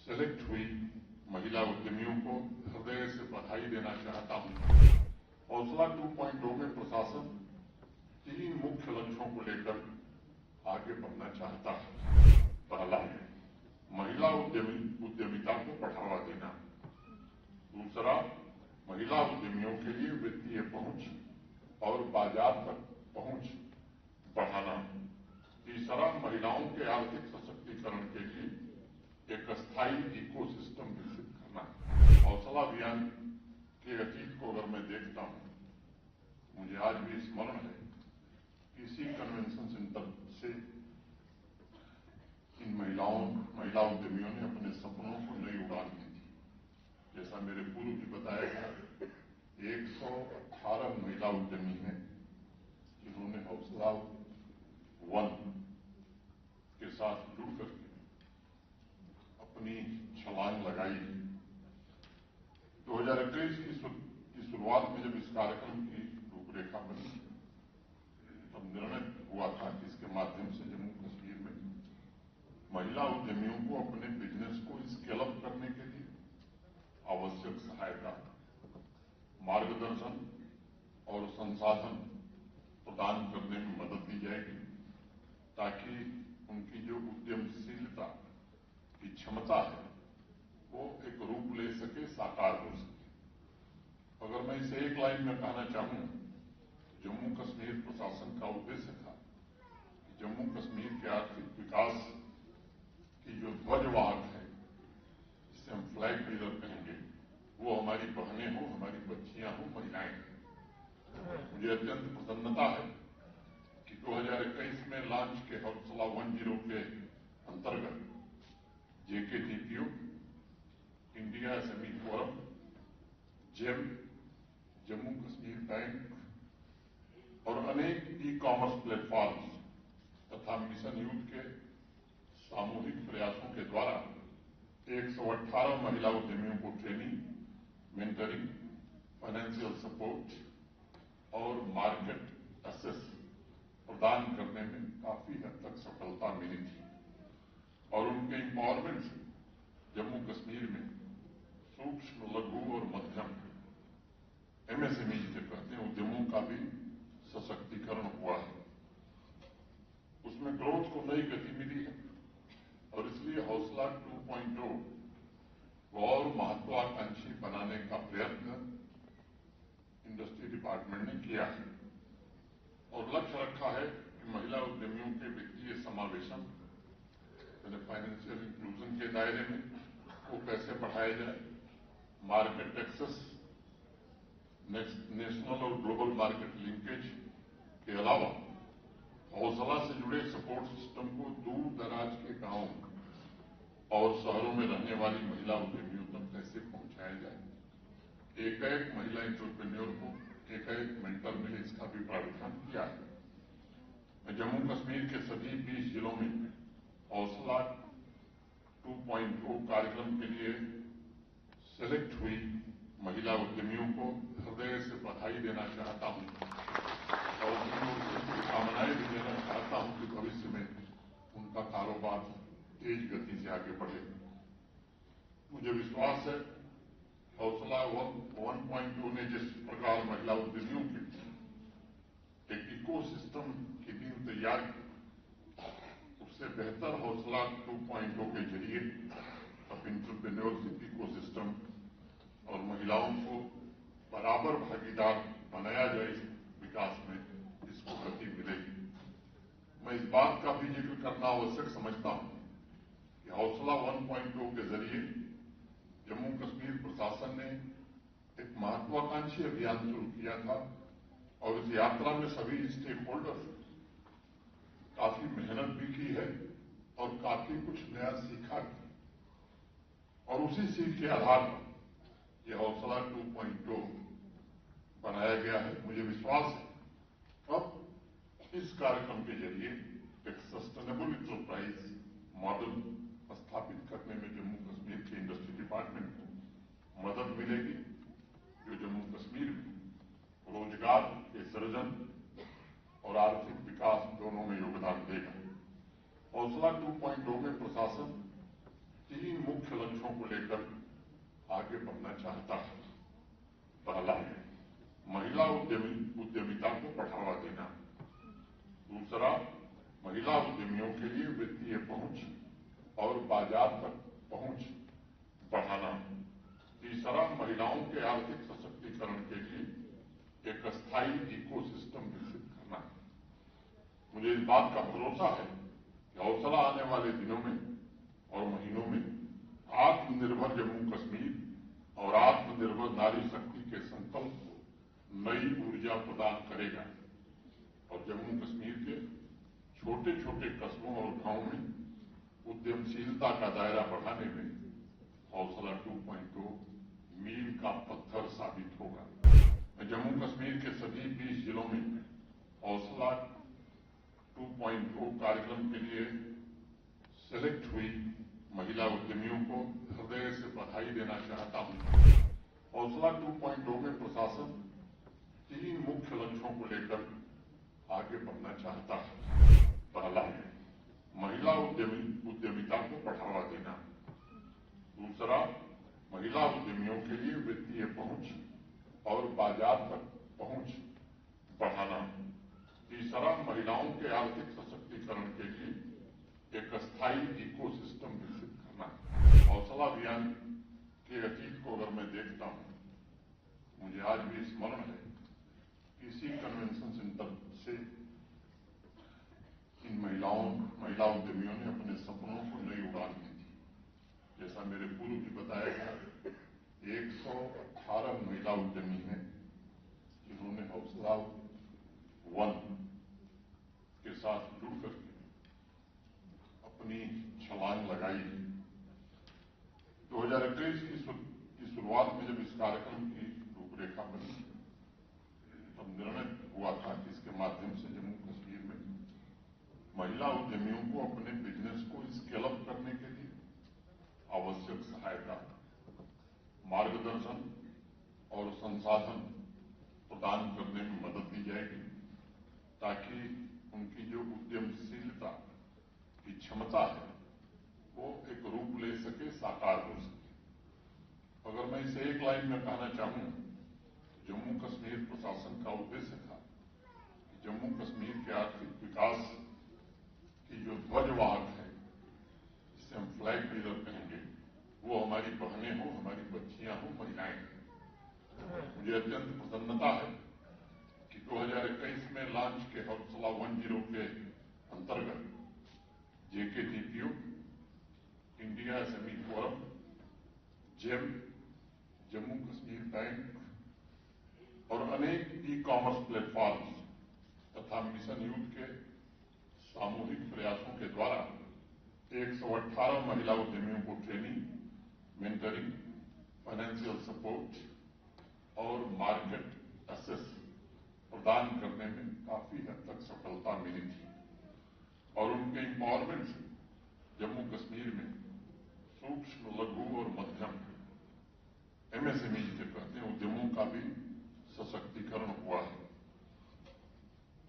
Select हुई महिला उद्यमियों को हृदय से बधाई देना चाहता हूं। हौसला 2.0 में प्रशासन 3 मुख्य लक्ष्यों को लेकर आगे बढ़ना चाहता है। पहला, महिला उद्यमिता को बढ़ावा देना। दूसरा, महिला उद्यमियों के लिए वित्तीय पहुंच और बाजार तक पहुंच बढ़ाना। तीसरा, महिलाओं के आर्थिक सशक्तिकरण के लिए एक अस्थायी इकोसिस्टम विकसित करना। हौसला अभियान के अतीत को अगर मैं देखता हूं, मुझे आज भी स्मरण है कि इसी कन्वेंशन सेंटर से इन महिला उद्यमियों ने अपने सपनों को नई उड़ान दी थी। जैसा मेरे पूर्व भी बताया गया, 118 महिला उद्यमी हैं जिन्होंने हौसला 1 के साथ जुड़कर अपनी छलांग लगाई। 2021 की शुरुआत में जब इस कार्यक्रम की रूपरेखा बनी, तब निर्णय हुआ था कि इसके माध्यम से जम्मू कश्मीर में महिला उद्यमियों को अपने बिजनेस को स्केल अप करने के लिए आवश्यक सहायता, मार्गदर्शन और संसाधन प्रदान करने में मदद दी जाएगी, ताकि उनकी जो उद्यमशीलता की क्षमता है वो एक रूप ले सके, साकार हो सके। अगर मैं इसे एक लाइन में कहना चाहूं, जम्मू कश्मीर प्रशासन का उद्देश्य था कि जम्मू कश्मीर के आर्थिक विकास की जो ध्वजवाहक है, जिसे हम फ्लैग बीयर कहेंगे, वो हमारी बहनें हों, हमारी बच्चियां हों, महिलाएं हों। मुझे अत्यंत प्रसन्नता है कि 2021 में लॉन्च के हौसला 10 के अंतर्गत JKTPO, India SME forum, GeM, Jammu Kashmir bank और अनेक ई-कॉमर्स प्लेटफॉर्म्स तथा मिशन यूथ के सामूहिक प्रयासों के द्वारा 118 महिला उद्यमियों को ट्रेनिंग, मेंटरिंग, फाइनेंशियल सपोर्ट और मार्केट एक्सेस प्रदान करने में काफी हद तक सफलता मिली थी और उनके एम्पावरमेंट से जम्मू कश्मीर में सूक्ष्म, लघु और मध्यम MSME जिसे कहते हैं उद्यमों का भी सशक्तिकरण हुआ है। उसमें ग्रोथ को नई गति मिली है और इसलिए हौसला 2.0 को और महत्वाकांक्षी बनाने का प्रयत्न इंडस्ट्री डिपार्टमेंट ने किया है और लक्ष्य रखा है कि महिला उद्यमियों के वित्तीय समावेशन, फाइनेंशियल इंक्लूजन के दायरे में वो कैसे बढ़ाया जाए, मार्केट एक्सेस, नेशनल और ग्लोबल मार्केट लिंकेज के अलावा हौसला से जुड़े सपोर्ट सिस्टम को दूर दराज के गांवों और शहरों में रहने वाली महिला उद्यमियों तक कैसे पहुंचाया जाए। एक महिला एंटरप्रेन्योर को एक मेंटर मिले, इसका भी प्रावधान किया है। मैं जम्मू कश्मीर के सभी 20 जिलों में हौसला 2.0 कार्यक्रम के लिए सेलेक्ट हुई महिला उद्यमियों को हृदय से बधाई देना चाहता हूं और उनको शुभकामनाएं भी देना चाहता हूं कि भविष्य में उनका कारोबार तेज गति से आगे बढ़े। मुझे विश्वास है हौसला 1.0 ने जिस प्रकार महिला उद्यमियों के एक इकोसिस्टम की नींव तैयार की, उससे बेहतर हौसला 2.0 के जरिए अब एंटरप्रेन्योरशिप इकोसिस्टम और महिलाओं को बराबर भागीदार बनाया जाए इस विकास में, इसको गति मिलेगी। मैं इस बात का भी जिक्र करना आवश्यक समझता हूं कि हौसला 1.0 के जरिए जम्मू कश्मीर प्रशासन ने एक महत्वाकांक्षी अभियान शुरू किया था और इस यात्रा में सभी स्टेक होल्डर्स काफी मेहनत भी की है और काफी कुछ नया सीखा भी और उसी सीख के आधार पर यह हौसला 2.0 बनाया गया है। मुझे विश्वास है अब इस कार्यक्रम के जरिए एक सस्टेनेबल एंटरप्राइज मॉडल स्थापित करने में जम्मू कश्मीर के इंडस्ट्री डिपार्टमेंट को मदद मिलेगी, जो जम्मू कश्मीर में रोजगार के सृजन और आर्थिक विकास दोनों में योगदान देगा। हौसला 2.0 में प्रशासन 3 मुख्य लक्ष्यों को लेकर आगे बढ़ना चाहता है। पहला, महिला उद्यमिता को बढ़ावा देना। दूसरा, महिला उद्यमियों के लिए वित्तीय पहुंच और बाजार तक पहुंच बढ़ाना। तीसरा, महिलाओं के आर्थिक सशक्तिकरण के लिए एक स्थायी इकोसिस्टम विकसित करना। मुझे इस बात का भरोसा है कि हौसला आने वाले दिनों में और महीनों में आत्मनिर्भर जम्मू कश्मीर और आत्मनिर्भर नारी शक्ति के संकल्प को नई ऊर्जा प्रदान करेगा और जम्मू कश्मीर के छोटे छोटे कस्बों और गांवों में उद्यमशीलता का दायरा बढ़ाने में हौसला 2.0 मील का पत्थर साबित होगा। मैं जम्मू कश्मीर के सभी 20 जिलों में हौसला 2.0 कार्यक्रम के लिए सेलेक्ट हुई महिला उद्यमियों को हृदय से बधाई देना चाहता हूं। हौसला 2.0 में प्रशासन 3 मुख्य लक्ष्यों को लेकर आगे बढ़ना चाहता है। पहला, महिला उद्यमिता को बढ़ावा देना। दूसरा, महिला उद्यमियों के लिए वित्तीय पहुंच और बाजार तक पहुंच बढ़ाना। तीसरा, महिलाओं के आर्थिक सशक्तिकरण के लिए एक स्थायी इकोसिस्टम विकसित करना। हौसला अभियान के अतीत को अगर मैं देखता हूं, मुझे आज भी स्मरण है कि इसी कन्वेंशन सेंटर से इन महिला उद्यमियों ने अपने सपनों को नई उड़ान दी थी। जैसा मेरे पूर्व भी बताया गया, 118 महिला उद्यमी हैं जिन्होंने हौसला 1 के साथ जुड़कर अपनी छलांग लगाई। 2021 की शुरुआत में जब इस कार्यक्रम की रूपरेखा बनी, तब निर्णय हुआ था कि इसके माध्यम से जम्मू कश्मीर में महिला उद्यमियों को अपने बिजनेस को स्केल अप करने के लिए आवश्यक सहायता, मार्गदर्शन और संसाधन प्रदान करने में मदद दी जाएगी, ताकि उनकी जो उद्यमशीलता की क्षमता है वो एक रूप ले सके, साकार हो सके। अगर मैं इसे एक लाइन में कहना चाहूं, जम्मू कश्मीर प्रशासन का उद्देश्य था कि जम्मू कश्मीर के आर्थिक विकास की जो ध्वजवाहक है, जिसे हम फ्लैग बीरर कहेंगे, वो हमारी बहनें हों, हमारी बच्चियां हों, महिलाएं हों। मुझे अत्यंत प्रसन्नता है कि 2021 में लॉन्च के हौसला 10 के अंतर्गत JKTPO, India SME forum, GeM, Jammu Kashmir bank और अनेक ई-कॉमर्स प्लेटफॉर्म्स तथा मिशन यूथ के सामूहिक प्रयासों के द्वारा 118 महिला उद्यमियों को ट्रेनिंग, मेंटरिंग, फाइनेंशियल सपोर्ट और मार्केट एक्सेस प्रदान करने में काफी हद तक सफलता मिली थी और उनके एम्पावरमेंट से जम्मू कश्मीर में सूक्ष्म, लघु और मध्यम MSME जिसे कहते हैं उद्यमों का भी सशक्तिकरण हुआ है।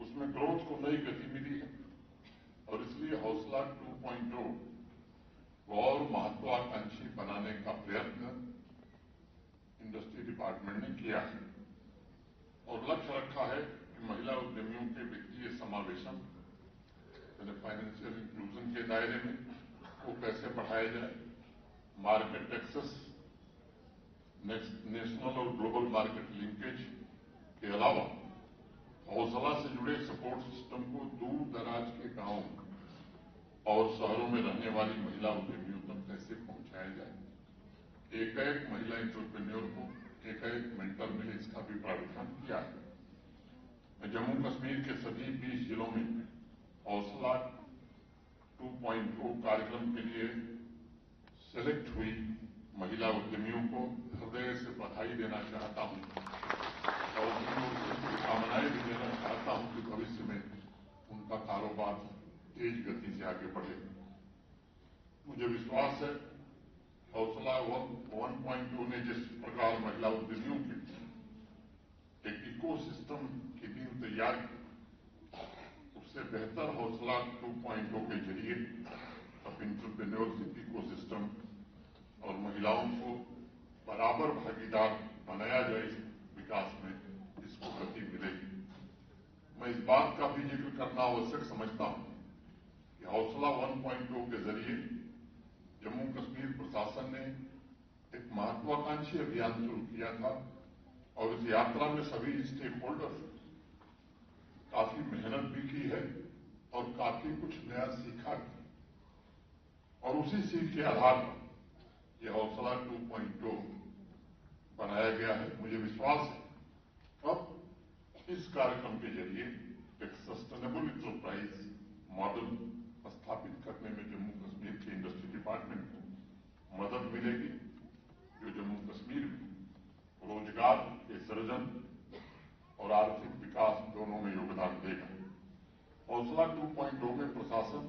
उसमें ग्रोथ को नई गति मिली है और इसलिए हौसला 2.0 को और महत्वाकांक्षी बनाने का प्रयत्न इंडस्ट्री डिपार्टमेंट ने किया है और लक्ष्य रखा है कि महिला उद्यमियों के वित्तीय समावेशन, फाइनेंशियल इंक्लूजन के दायरे में वो कैसे बढ़ाया जाए, मार्केट एक्सेस, नेशनल और ग्लोबल मार्केट लिंकेज के अलावा हौसला से जुड़े सपोर्ट सिस्टम को दूर दराज के गांवों और शहरों में रहने वाली महिला उद्यमियों तक कैसे पहुंचाया जाए, एक महिला एंटरप्रेन्योर को एक मेंटर मिले, इसका भी प्रावधान किया है। मैं जम्मू कश्मीर के सभी 20 जिलों में हौसला 2.0 कार्यक्रम के लिए सेलेक्ट हुई महिला उद्यमियों को हृदय से बधाई देना चाहता हूं और उनको शुभकामनाएं भी देना चाहता हूं कि भविष्य में उनका कारोबार तेज गति से आगे बढ़े। मुझे विश्वास है हौसला 1.0 ने जिस प्रकार महिला उद्यमियों के लिए एक इकोसिस्टम की नींव तैयार की, उससे बेहतर हौसला 2.0 के जरिए अब एंटरप्रेन्योरशिप इकोसिस्टम और महिलाओं को बराबर भागीदार बनाया जाए इस विकास में, इसको गति मिलेगी। मैं इस बात का भी जिक्र करना आवश्यक समझता हूं कि हौसला 1.0 के जरिए जम्मू कश्मीर प्रशासन ने एक महत्वाकांक्षी अभियान शुरू किया था और इस यात्रा में सभी स्टेक होल्डर्स काफी मेहनत भी की है और काफी कुछ नया सीखा भी, और उसी सीख के आधार पर यह हौसला 2.0 बनाया गया है। मुझे विश्वास है अब इस कार्यक्रम के जरिए एक सस्टेनेबल एंटरप्राइज मॉडल स्थापित करने में जम्मू कश्मीर के इंडस्ट्री डिपार्टमेंट को मदद मिलेगी, जो जम्मू कश्मीर में रोजगार के सृजन और आर्थिक विकास दोनों में योगदान देगा। हौसला 2.0 में प्रशासन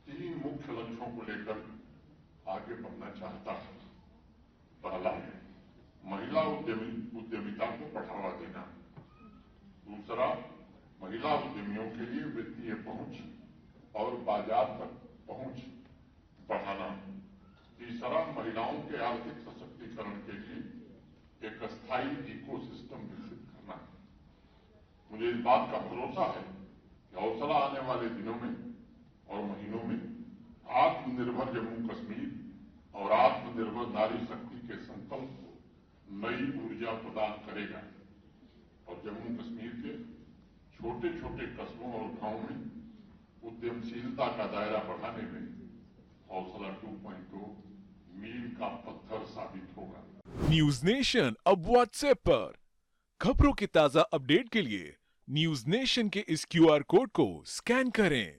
3 मुख्य लक्ष्यों को लेकर आगे बढ़ना चाहता है। पहला, महिला उद्यमिता को बढ़ावा देना। दूसरा, महिला उद्यमियों के लिए वित्तीय पहुंच और बाजार तक पहुंच बढ़ाना। तीसरा, महिलाओं के आर्थिक सशक्तिकरण के लिए एक अस्थायी इकोसिस्टम विकसित करना। मुझे इस बात का भरोसा है कि हौसला आने वाले दिनों में और महीनों में आत्मनिर्भर जम्मू कश्मीर और आत्मनिर्भर नारी शक्ति के संकल्प को नई ऊर्जा प्रदान करेगा और जम्मू कश्मीर के छोटे छोटे कस्बों और गांवों में उद्यमशीलता का दायरा बढ़ाने में हौसला 2.0 मील का पत्थर साबित होगा। न्यूज नेशन अब व्हाट्सएप पर खबरों के ताजा अपडेट के लिए न्यूज नेशन के इस QR कोड को स्कैन करें।